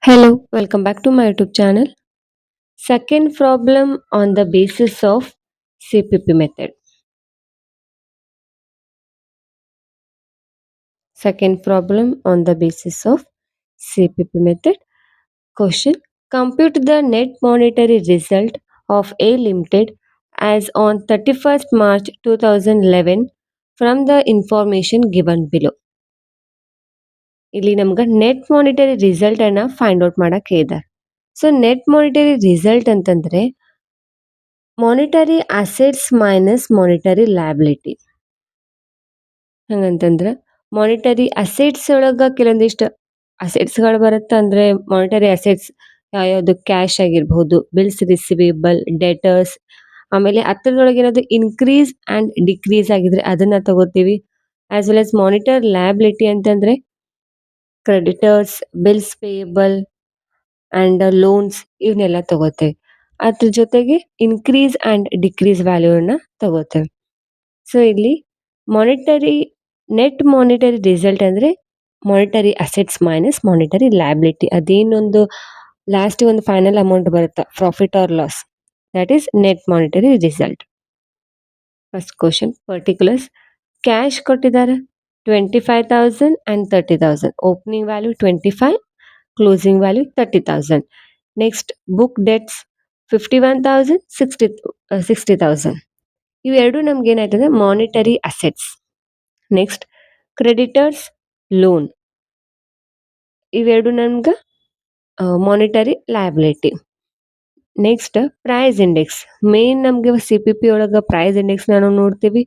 Hello, welcome back to my YouTube channel. Second problem on the basis of CPP method. Second problem on the basis of CPP method. Question: compute the net monetary result of A Limited as on 31st March 2011 from the information given below. ಇಲ್ಲಿ ನಮ್ಗೆ net monetary result ಅನ್ನ find out ಮಾಡಕ್ಕೆ ಇದೆ. So net monetary result ಅಂತಂದ್ರೆ monetary assets minus monetary liability. ಹಂಗಂತಂದ್ರೆ monetary assets ಒಳಗ ಕೆಲವೊಂದಿಷ್ಟು ಅಸೆಟ್ಸ್ಗಳು ಬರುತ್ತೆ. ಅಂದ್ರೆ ಮಾನಿಟರಿ ಅಸೆಟ್ಸ್ ಯಾವ್ಯಾವುದು ಕ್ಯಾಶ್ ಆಗಿರ್ಬಹುದು, ಬಿಲ್ಸ್ ರಿಸಿವೇಬಲ್, ಡೆಟರ್ಸ್, ಆಮೇಲೆ ಹತ್ರದೊಳಗೆ ಏನಾದ್ರು ಇನ್ಕ್ರೀಸ್ ಅಂಡ್ ಡಿಕ್ರೀಸ್ ಆಗಿದ್ರೆ ಅದನ್ನ ತಗೋತೀವಿ. As well as monitor liability ಅಂತಂದ್ರೆ creditors, bills payable and loans ಇವನ್ನೆಲ್ಲ ತಗೋತೇವೆ. ಅದ್ರ ಜೊತೆಗೆ ಇನ್ಕ್ರೀಸ್ ಅಂಡ್ ಡಿಕ್ರೀಸ್ ವ್ಯಾಲ್ಯೂನ ತಗೋತೇವೆ. ಸೊ ಇಲ್ಲಿ ಮಾನಿಟರಿ ನೆಟ್ ಮಾನಿಟರಿ ರಿಸಲ್ಟ್ ಅಂದ್ರೆ monetary assets minus monetary liability. ಅದೇನೊಂದು ಲಾಸ್ಟ್ ಒಂದು ಫೈನಲ್ ಅಮೌಂಟ್ ಬರುತ್ತೆ, profit or loss, that is net monetary result. First question particulars. Cash ಕೊಟ್ಟಿದ್ದಾರೆ 25,000 and 30,000. Opening value 25, closing value 30,000. Next book debts 51,000, 60,000. ಇವೆರಡು ನಮ್ಗೆ ಏನಾಯ್ತದೆ monetary assets. Next creditors, loan, ಇವೆರಡು ನಮ್ಗೆ monetary liability. Next price index. Main ನಮ್ಗೆ CPP ಒಳಗ price index ನಾವು ನೋಡ್ತೀವಿ.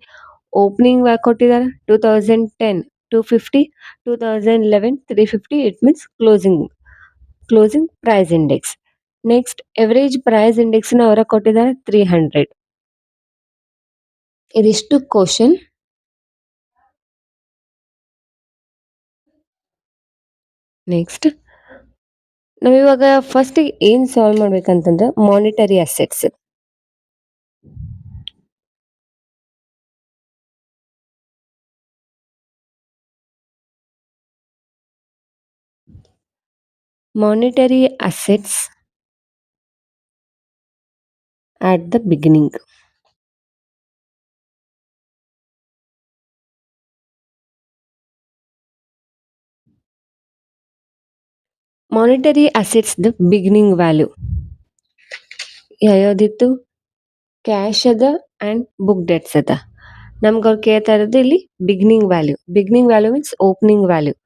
ಓಪನಿಂಗ್ ಕೊಟ್ಟಿದ್ದಾರೆ 2010 250, 2011 350. It means closing price index. Next average price index ಅವರ ಕೊಟ್ಟಿದ್ದಾರೆ 300. ಇದಿಷ್ಟು ಕ್ವಶನ್. ನೆಕ್ಸ್ಟ್ ನಾವಿವಾಗ ಫಸ್ಟ್ ಏನ್ ಸಾಲ್ವ್ ಮಾಡ್ಬೇಕಂತಂದ್ರೆ monetary assets. Monetary assets at the beginning. Monetary assets the beginning value ಯಾವ್ದಿತ್ತು? ಕ್ಯಾಶ್ ಅದ ಅಂಡ್ ಬುಕ್ ಡೆಟ್ಸ್ ಅದ. ನಮ್ಗೆ ಅವ್ರು ಕೇಳ್ತಾ ಇರೋದು ಇಲ್ಲಿ beginning value. Beginning value means opening value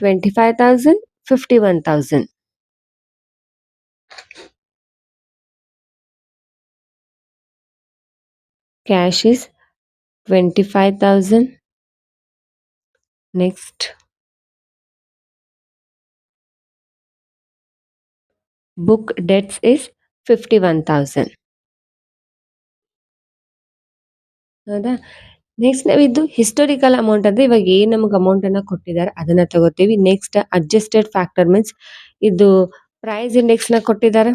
25,000, 51,000. Cash is 25,000. Next book debts is 51,000. ಹೌದಾ? ನೆಕ್ಸ್ಟ್ ನಾವಿದ್ದು ಹಿಸ್ಟೋರಿಕಲ್ ಅಮೌಂಟ್ ಅಂದ್ರೆ ಇವಾಗ ಏನ್ ನಮ್ಗೆ ಅಮೌಂಟ್ ಅನ್ನ ಕೊಟ್ಟಿದ್ದಾರೆ ಅದನ್ನ ತಗೋತೀವಿ. ನೆಕ್ಸ್ಟ್ ಅಡ್ಜಸ್ಟೆಡ್ ಫ್ಯಾಕ್ಟರ್ ಮೀನ್ಸ್ ಇದು ಪ್ರೈಸ್ ಇಂಡೆಕ್ಸ್ ನ ಕೊಟ್ಟಿದ್ದಾರೆ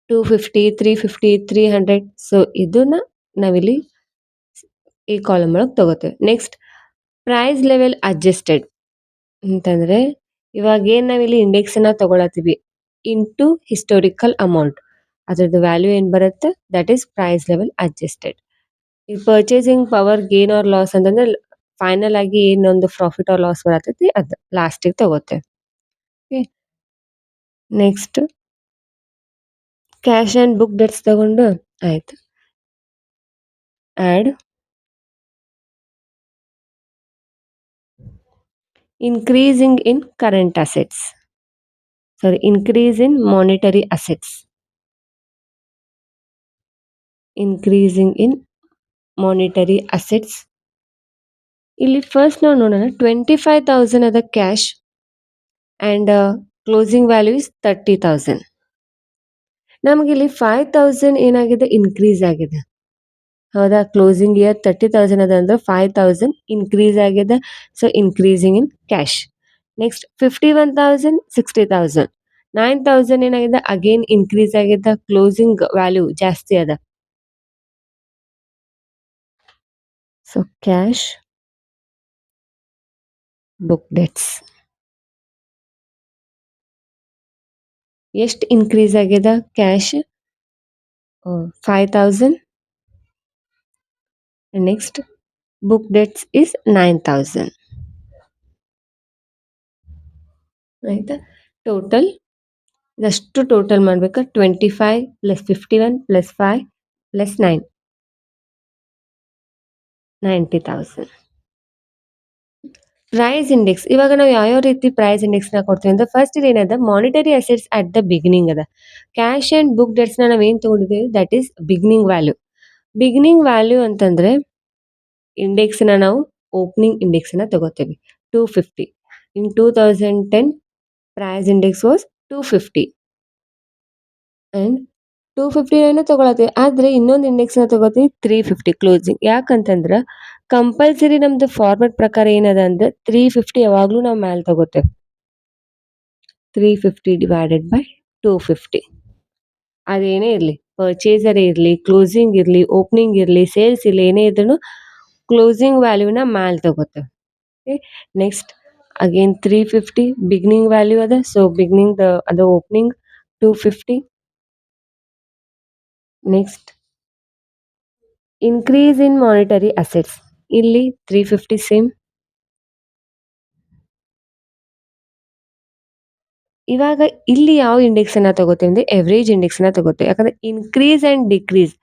250, 350, 300. ಸೊ ಇದನ್ನ ನಾವಿಲ್ಲಿ ಈ ಕಾಲಮ್ ಒಳಗೆ ತಗೋತೇವೆ. ನೆಕ್ಸ್ಟ್ ಪ್ರೈಸ್ ಲೆವೆಲ್ ಅಡ್ಜಸ್ಟೆಡ್ ಅಂತಂದ್ರೆ ಇವಾಗ ಏನ್ ನಾವಿಲ್ಲಿ ಇಂಡೆಕ್ಸ್ ಅನ್ನ ತಗೊಳತೀವಿ ಇಂಟು ಹಿಸ್ಟೋರಿಕಲ್ ಅಮೌಂಟ್, ಅದ್ರದ್ದು ವ್ಯಾಲ್ಯೂ ಏನ್ ಬರುತ್ತೆ that is price level adjusted. ಈ purchasing power gain or loss ಅಂತಂದ್ರೆ ಫೈನಲ್ ಆಗಿ ಏನೊಂದು ಪ್ರಾಫಿಟ್ ಆರ್ ಲಾಸ್ ಬರತೈತಿ ಅದು ಲಾಸ್ಟಿಗೆ ತಗೋತೇವೆ. Next cash and book debts ತಗೊಂಡು ಆಯ್ತು. Add increasing in current assets, sorry, increase in monetary assets, increasing in monetary assets. ಇಲ್ಲಿ ಫಸ್ಟ್ ನಾವು ನೋಡೋಣ 25,000 ಅದ cash and closing value is 30,000. ನಮ್ಗೆ ಇಲ್ಲಿ 5,000 ಏನಾಗಿದೆ ಇನ್ಕ್ರೀಸ್ ಆಗಿದೆ. ಹೌದಾ? ಕ್ಲೋಸಿಂಗ್ ಇಯರ್ 30,000 ಅದ ಅಂದ್ರೆ 5,000 ಇನ್ಕ್ರೀಸ್ ಆಗಿದೆ. So increasing in cash. Next 51,000, 60,000, 9,000 ಏನಾಗಿದೆ ಅಗೇನ್ ಇನ್ಕ್ರೀಸ್ ಆಗಿದೆ. ಕ್ಲೋಸಿಂಗ್ ವ್ಯಾಲ್ಯೂ ಜಾಸ್ತಿ ಅದ. So cash book debts. ಎಷ್ಟು ಇನ್ಕ್ರೀಸ್ ಆಗ್ಯದ cash? 5,000. Next book debts is 9,000. ಆಯ್ತಾ? ಟೋಟಲ್ ಇದಷ್ಟು ಟೋಟಲ್ ಮಾಡ್ಬೇಕಾ? 25 plus 51 plus 5 plus 9, 90,000. Price index ಇವಾಗ ನಾವು ಯಾವ್ಯಾವ ರೀತಿ ಪ್ರೈಸ್ ಇಂಡೆಕ್ಸ್ ನ ಕೊಡ್ತೀವಿ ಅಂದ್ರೆ ಫಸ್ಟ್ ಇದು ಏನದ monetary assets at the beginning ಅದ. ಕ್ಯಾಶ್ ಅಂಡ್ ಬುಕ್ ಡೆಟ್ಸ್ ನ ನಾವ್ ಏನ್ ತಗೊಂಡಿದ್ದೀವಿ that is beginning value. Beginning value ಅಂತಂದ್ರೆ ಇಂಡೆಕ್ಸ್ ನ ನಾವು ಓಪನಿಂಗ್ ಇಂಡೆಕ್ಸ್ ನ ತಗೋತೇವೆ 250. In 2010 price index was 250 and 259 ತಗೊಳತೀವಿ. ಆದ್ರೆ ಇನ್ನೊಂದು ಇಂಡೆಕ್ಸ್ ನ ತಗೋತೀವಿ 350 ಕ್ಲೋಸಿಂಗ್. ಯಾಕಂತಂದ್ರ ಕಂಪಲ್ಸರಿ ನಮ್ದು ಫಾರ್ಮೆಟ್ ಪ್ರಕಾರ ಏನದ ಅಂದ್ರೆ 350 ಯಾವಾಗ್ಲೂ ನಾವು ಮ್ಯಾಲ್ ತಗೋತೇವೆ. 350 ಡಿವೈಡೆಡ್ ಬೈ 250. ಅದೇನೇ ಇರ್ಲಿ, ಪರ್ಚೇಸರ್ ಇರ್ಲಿ, ಕ್ಲೋಸಿಂಗ್ ಇರ್ಲಿ, ಓಪನಿಂಗ್ ಇರ್ಲಿ, ಸೇಲ್ಸ್ ಇರ್ಲಿ, ಏನೇ ಇದ್ರು ಕ್ಲೋಸಿಂಗ್ ವ್ಯಾಲ್ಯೂನ ಮ್ಯಾಲ್ ತಗೋತೇವೆ. ನೆಕ್ಸ್ಟ್ ಅಗೇನ್ 350 ಬಿಗಿನಿಂಗ್ ವ್ಯಾಲ್ಯೂ ಅದ. ಸೊ ಬಿಗಿನಿಂಗ್ ಅದು opening 250. Next increase in monetary assets ಇಲ್ಲಿ 350 ಸೇಮ್. ಇವಾಗ ಇಲ್ಲಿ ಯಾವ ಇಂಡೆಕ್ಸ್ ಅನ್ನ ತಗೋತೇವೆ ಅಂದ್ರೆ ಎವರೇಜ್ ಇಂಡೆಕ್ಸ್ ನ ತಗೋತೇವೆ. ಯಾಕಂದ್ರೆ increase and decrease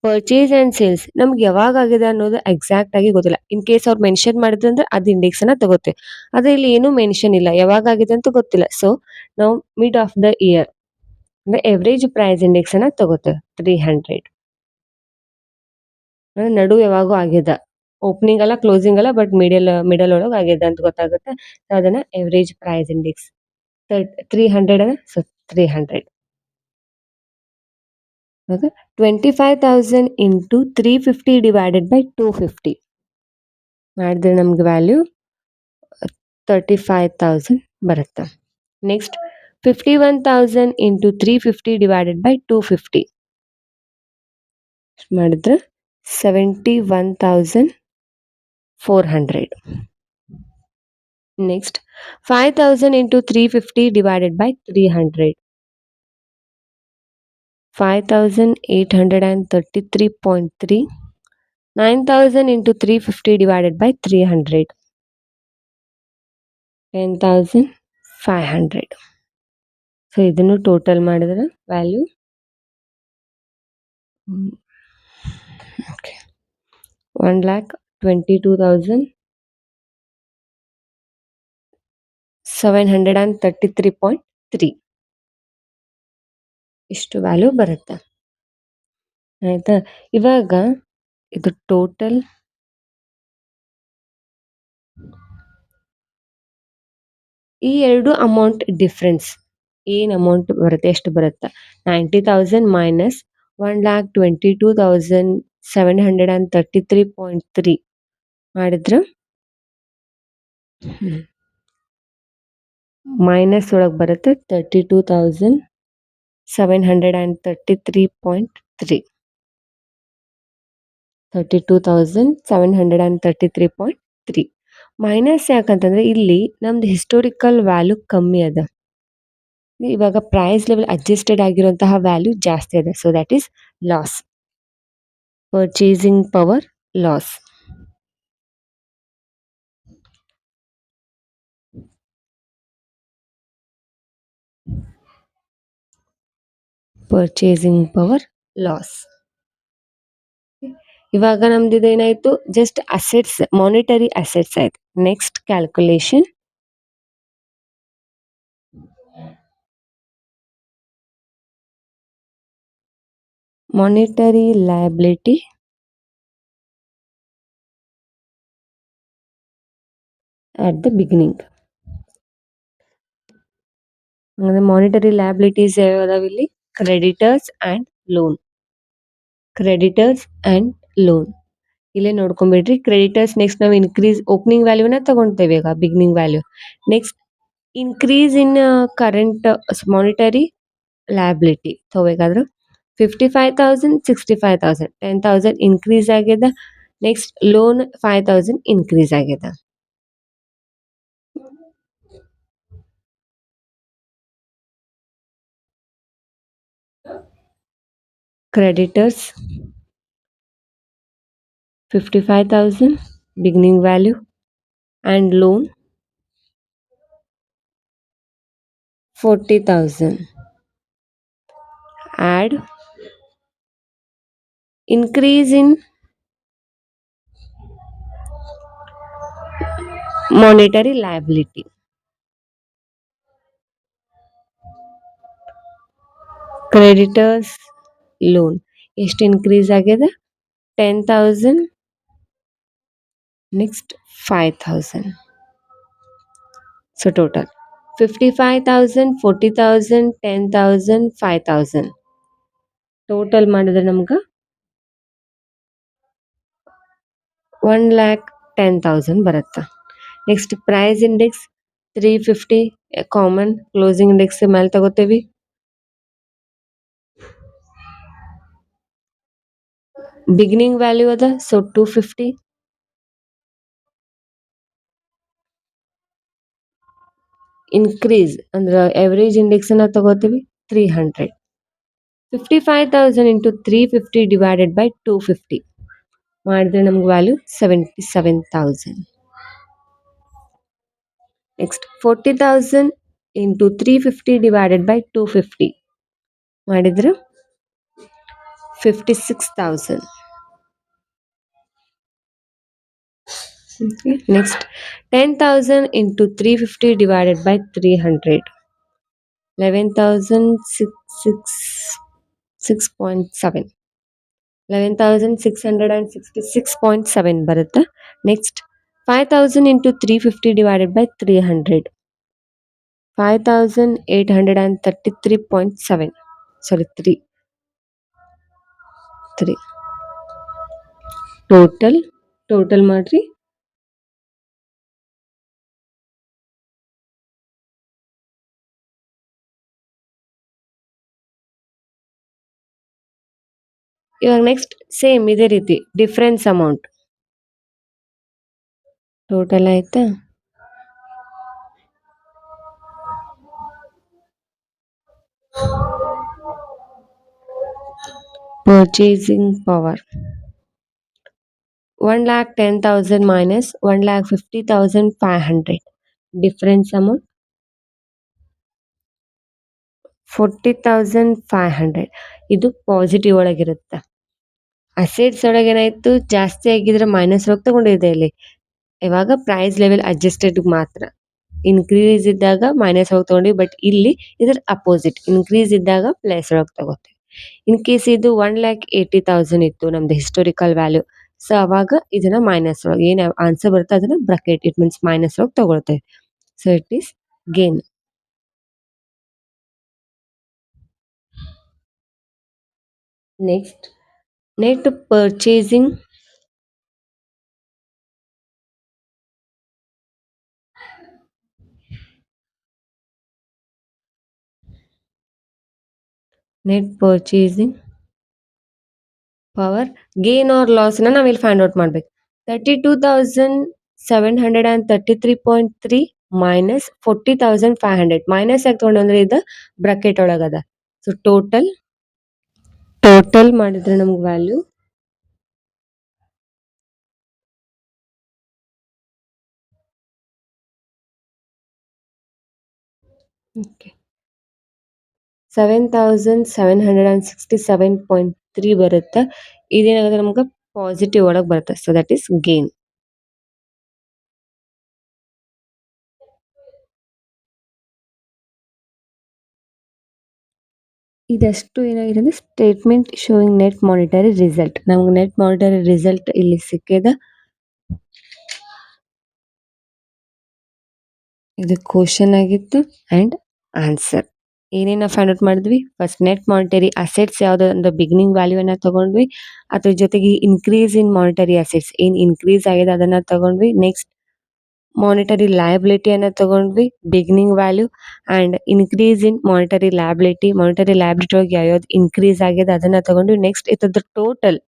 purchase and sales ನಮ್ಗೆ ಯಾವಾಗ ಆಗಿದೆ ಅನ್ನೋದು ಎಕ್ಸಾಕ್ಟ್ ಆಗಿ ಗೊತ್ತಿಲ್ಲ. ಇನ್ ಕೇಸ್ ಅವ್ರು ಮೆನ್ಷನ್ ಮಾಡಿದ್ರೆ ಅಂದ್ರೆ ಅದು ಇಂಡೆಕ್ಸ್ ಅನ್ನ ತಗೋತೇವೆ. ಆದ್ರೆ ಇಲ್ಲಿ ಏನು ಮೆನ್ಷನ್ ಇಲ್ಲ, ಯಾವಾಗ ಆಗಿದೆ ಅಂತ ಗೊತ್ತಿಲ್ಲ. ಸೊ ನಾವು ಮಿಡ್ ಆಫ್ ದ ಇಯರ್ ಅಂದ್ರೆ ಎವರೇಜ್ ಪ್ರೈಸ್ ಇಂಡೆಕ್ಸ್ ಅನ್ನ ತಗೋತೇವೆ 300. ನಡು ಯಾವಾಗೂ ಆಗ್ಯದ, ಓಪನಿಂಗ್ ಅಲ್ಲ ಕ್ಲೋಸಿಂಗ್ ಅಲ್ಲ, ಬಟ್ ಮಿಡಲ್ ಒಳಗೆ ಆಗ್ಯದ ಅಂತ ಗೊತ್ತಾಗುತ್ತೆ. ಅದನ್ನ ಎವರೇಜ್ ಪ್ರೈಸ್ ಇಂಡೆಕ್ಸ್ 300 ಅದ. ಸೊ 300 25,000 ಇಂಟು 350 ಡಿವೈಡೆಡ್ ಬೈ 250 ಮಾಡಿದ್ರೆ ನಮ್ಗೆ ವ್ಯಾಲ್ಯೂ 35,000 ಬರುತ್ತೆ. ನೆಕ್ಸ್ಟ್ 51,000 ಇಂಟು 350 ಡಿವೈಡೆಡ್ ಬೈ 250 ಮಾಡಿದ್ರೆ 71,400. Next 5,000 into 350 divided by 300 5,833.3. 9,000 into 350 divided by 300 10,500. So ಇದನ್ನು ಟೋಟಲ್ ಮಾಡಿದ್ರೆ ವ್ಯಾಲ್ಯೂ 1,22,733.3 ಇಷ್ಟು ವ್ಯಾಲ್ಯೂ ಬರುತ್ತೆ. ಆಯ್ತಾ? ಇವಾಗ ಇದು ಟೋಟಲ್ ಈ ಎರಡು ಅಮೌಂಟ್ ಡಿಫ್ರೆನ್ಸ್ ಏನ್ ಅಮೌಂಟ್ ಬರುತ್ತೆ, ಎಷ್ಟು ಬರುತ್ತೆ? 90,000 ಮೈನಸ್ 1,22,733.3 ಮಾಡಿದ್ರ ಮೈನಸ್ ಒಳಗೆ ಬರುತ್ತೆ 32,733.3. 32,733.3 ಮೈನಸ್ ಯಾಕಂತಂದ್ರೆ ಇಲ್ಲಿ ನಮ್ದು ಹಿಸ್ಟೋರಿಕಲ್ ವ್ಯಾಲ್ಯೂ ಕಮ್ಮಿ ಅದ. ಇವಾಗ ಪ್ರೈಸ್ ಲೆವೆಲ್ ಅಡ್ಜಸ್ಟೆಡ್ ಆಗಿರುವಂತಹ ವ್ಯಾಲ್ಯೂ ಜಾಸ್ತಿ ಅದ. So that is loss. Purchasing power loss. Purchasing power loss. ಇವಾಗ ನಮ್ದು ಇದೇನಾಯ್ತು, ಜಸ್ಟ್ ಅಸೆಟ್ಸ್, ಮಾನಿಟರಿ ಅಸೆಟ್ಸ್ ಆಯ್ತು. Next calculation monetary liability at the beginning. Monetary liabilities ಯಾವ್ಯಾವ ಇಲ್ಲಿ? Creditors and loan. Creditors and loan ಇಲ್ಲೇ ನೋಡ್ಕೊಂಡ್ಬಿಡ್ರಿ. Creditors next ನಾವು increase opening ವ್ಯಾಲ್ಯೂನ ತಗೊಂತೇವೆ ಈಗ beginning value. Next increase in current monetary liability ತಗೋಬೇಕಾದ್ರೆ 55,000 65,000 10,000 increase ಆಗ್ಯದ. Next loan 5,000 increase ಆಗ್ಯದ. creditors 55,000 beginning value, and loan 40,000. Add increase in monetary liability. Creditors loan ಎಷ್ಟು increase ಆಗಿದೆ? 10,000. Next 5,000. So total 55,000, 40,000, 10,000, 5,000. Total ಮಾಡಿದ್ರೆ ನಮ್ಗೆ 1,10,000 ಬರುತ್ತೆ. Next price index 350 common, closing index ಮೇಲೆ ತಗೋತೀವಿ. ಬಿಗಿನಿಂಗ್ ವ್ಯಾಲ್ಯೂ ಅದ, ಸೊ 250. ಇನ್ಕ್ರೀಸ್ ಅಂದ್ರೆ ಎವರೇಜ್ ಇಂಡೆಕ್ಸ್ ಅನ್ನ ತಗೋತೀವಿ 300. 55,000 ಇಂಟು 350 ಡಿವೈಡೆಡ್ ಬೈ 250 ಮಾಡಿದ್ರೆ ನಮ್ಗೆ value 77,000. Next 40,000 into 350 divided by 250 ಮಾಡಿದ್ರೆ 56,000. Next 10,000 into 350 divided by 300 11,666.7 11,666.7 ಬರುತ್ತೆ. Next 5,000 into 350 divided by 300 5,833.7 sorry 3 total ಮಾಡ್ರಿ. ಇವಾಗ ನೆಕ್ಸ್ಟ್ ಸೇಮ್ ಇದೇ ರೀತಿ ಡಿಫರೆನ್ಸ್ ಅಮೌಂಟ್ ಟೋಟಲ್ ಆಯ್ತಾ? Purchasing power 1,10,000 minus 1,50,500. Difference amount 40,500. ಇದು ಪಾಸಿಟಿವ್ ಒಳಗಿರುತ್ತೆ. ಅಸೆಟ್ಸ್ ಒಳಗೆ ಏನಾಯ್ತು, ಜಾಸ್ತಿ ಆಗಿದ್ರೆ ಮೈನಸ್ ಒಳಗೆ ತಗೊಂಡಿದೆ ಇಲ್ಲಿ. ಇವಾಗ ಪ್ರೈಸ್ ಲೆವೆಲ್ ಅಡ್ಜಸ್ಟೆಡ್ ಮಾತ್ರ ಇನ್ಕ್ರೀಸ್ ಇದ್ದಾಗ ಮೈನಸ್ ಒಳಗೆ ತಗೊಂಡಿವಿ, ಬಟ್ ಇಲ್ಲಿ ಇದ್ರ ಅಪೋಸಿಟ್ ಇನ್ಕ್ರೀಸ್ ಇದ್ದಾಗ ಪ್ಲಸ್ ಒಳಗೆ ತಗೋತೀವಿ. ಇನ್ ಕೇಸ್ ಇದು 1,80,000 ಇತ್ತು ನಮ್ದು ಹಿಸ್ಟೋರಿಕಲ್ ವ್ಯಾಲ್ಯೂ, ಸೊ ಅವಾಗ ಇದನ್ನ ಮೈನಸ್ ಒಳಗೆ ಏನ್ ಆನ್ಸರ್ ಬರುತ್ತೆ ಅದನ್ನ ಬ್ರಾಕೆಟ್, ಇಟ್ ಮೀನ್ಸ್ ಮೈನಸ್ ಒಳಗೆ ತಗೊಳ್ತೇವೆ. So it is gain. Next net purchasing power gain or loss ನ ನಾವಿಲ್ಲಿ ಫೈಂಡ್ ಔಟ್ ಮಾಡ್ಬೇಕು. 32,733.3 ಮೈನಸ್ 40,500 ಮೈನಸ್ ಆಗಿ ತಗೊಂಡ್ರೆ ಇದು ಬ್ರಾಕೆಟ್ ಒಳಗದ. ಸೊ ಟೋಟಲ್ ಮಾಡಿದ್ರೆ ನಮ್ಗೆ ವ್ಯಾಲ್ಯೂ 7,767.3 ಬರುತ್ತೆ. ಇದೇನಾಗುತ್ತೆ ನಮ್ಗೆ ಪಾಸಿಟಿವ್ ಒಳಗೆ ಬರುತ್ತೆ. So that is gain. ಇದಷ್ಟು ಏನಾಗಿದೆ ಅಂದ್ರೆ statement showing net monetary result. ನಮ್ಗೆ ನೆಟ್ ಮಾನಿಟರಿ ರಿಸಲ್ಟ್ ಇಲ್ಲಿ ಸಿಕ್ಕಿದ. ಇದು ಕ್ವಶನ್ ಆಗಿತ್ತು ಅಂಡ್ ಆನ್ಸರ್. ಏನೇನ ಫೈಂಡ್ ಔಟ್ ಮಾಡಿದ್ವಿ? ಫಸ್ಟ್ ನೆಟ್ ಮಾನಿಟರಿ ಅಸೆಟ್ಸ್ ಯಾವ್ದು ಅಂದ್ರೆ ಬಿಗಿನಿಂಗ್ ವ್ಯಾಲ್ಯೂ ಅನ್ನ ತಗೊಂಡ್ವಿ, ಅದ್ರ ಜೊತೆಗೆ ಇನ್ಕ್ರೀಸ್ ಇನ್ ಮಾನಿಟರಿ ಅಸೆಟ್ಸ್ ಏನ್ ಇನ್ಕ್ರೀಸ್ ಆಗಿದೆ ಅದನ್ನ ತಗೊಂಡ್ವಿ. ನೆಕ್ಸ್ಟ್ ಮಾನಿಟರಿ ಲಯಬಿಲಿಟಿಯನ್ನ ತಗೊಂಡ್ವಿ, beginning value and increase in monetary liability ಒಳಗೆ ಯಾವ್ಯಾವ್ದು ಇನ್ಕ್ರೀಸ್ ಆಗಿದೆ ಅದನ್ನ ತಗೊಂಡ್ವಿ. ನೆಕ್ಸ್ಟ್ ಇದ್ರದ್ದು ಟೋಟಲ್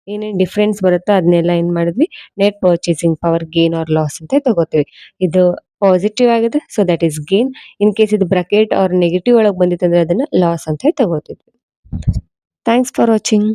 ಏನೇನ್ ಡಿಫ್ರೆನ್ಸ್ ಬರುತ್ತೋ ಅದನ್ನೆಲ್ಲ ಏನ್ ಮಾಡಿದ್ವಿ, net purchasing power gain or loss ಅಂತ ತಗೋತೀವಿ. ಇದು ಪಾಸಿಟಿವ್ ಆಗಿದೆ, so that is gain. In case ಇದು ಬ್ರಾಕೆಟ್ ಆರ್ ನೆಗೆಟಿವ್ ಒಳಗೆ ಬಂದಿತ್ತಂದ್ರೆ ಅದನ್ನ ಲಾಸ್ ಅಂತ ತಗೋತಿದ್ವಿ. Thanks for watching.